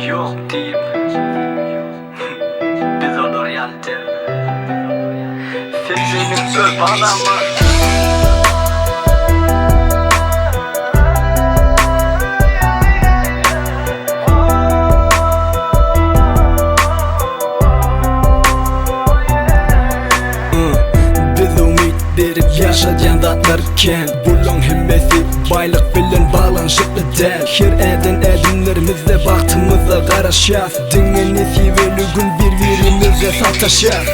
yok deyip biz olur realite. Sen benim öp adamı. Yaşayan datlarken bulun himmesi baylık bilen bağlanışıklı del. Her eden edimlerimizde baktığımızda karışas. Dinlenesi ve lügün birbirimize sataşas.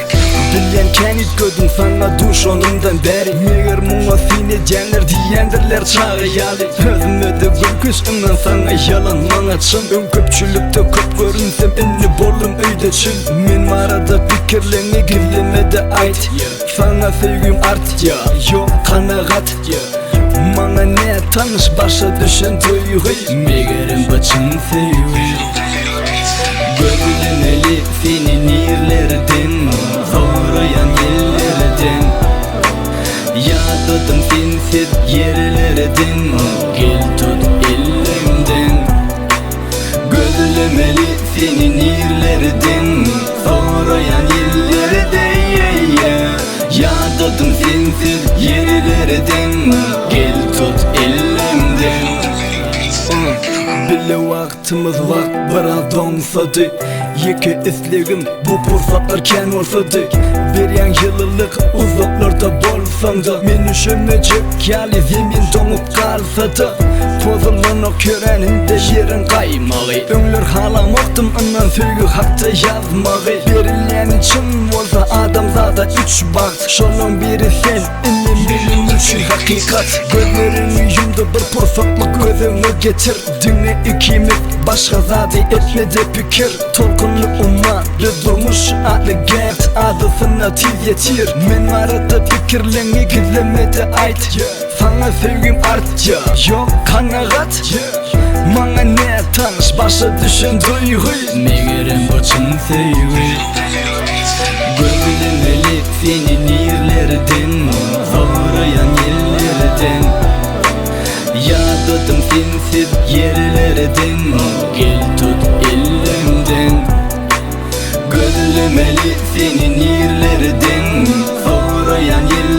Bilen kenit gödün sana duş onundan beri. Meğer muğa sine cenler diyendirler çağı yali. Özüme de gülküş inan sana yalan mana çın. Ön köpçülükte köp görünsem inni bolum öyde çın. Men arada fikirlerini gizleme de ait. Sana sevgim art ya, yok kanagat ya. Mana ne tanış başa düşen duygu. Meğerim bıçın sevgi. Görülmeli senin yerlerden, zorayan yerlerden. Yadadım sensiz yerlerden, gel tut elimden. Görülmeli senin yerlerden, zorayan yerlerden. Yadadım sensiz yerlerden, gel tut elimden. Bile vaktimiz vakt biraz donsadı. Yeke islegim bu fırsatlarken olsadı. Bir yan yıllık uzaklarda bolsam da men üşümecek yali zemin donup kalsa da. Pozulmanı köreninde yerin kaymalı. Öңlür halam oktum ondan söygü hakta yazmalı. Berilen için olsa adam zada üç bakt. Şolun biri sen, ilim bilim üçü hakikat. Gözlerini yumdu bir fırsatlık gözünü getir. Dinle ikimiz başka zadi etmedi fikir. Tolkunlu umman biz durmuş adlı gent. Adısına tiz yetir. Men arada fikirlerini gizlemedi ait. Sana sevgim art ya, yok kanagat. Mana ne tanış başa düşen duygu. Meğerim bıçın sevgi. Görülmeli senin yerlerden, zorayan yerlerden. Yadadım sensiz yerlerden, gel tut elimden. Görülmeli senin yerlerden, zorayan yerlerden.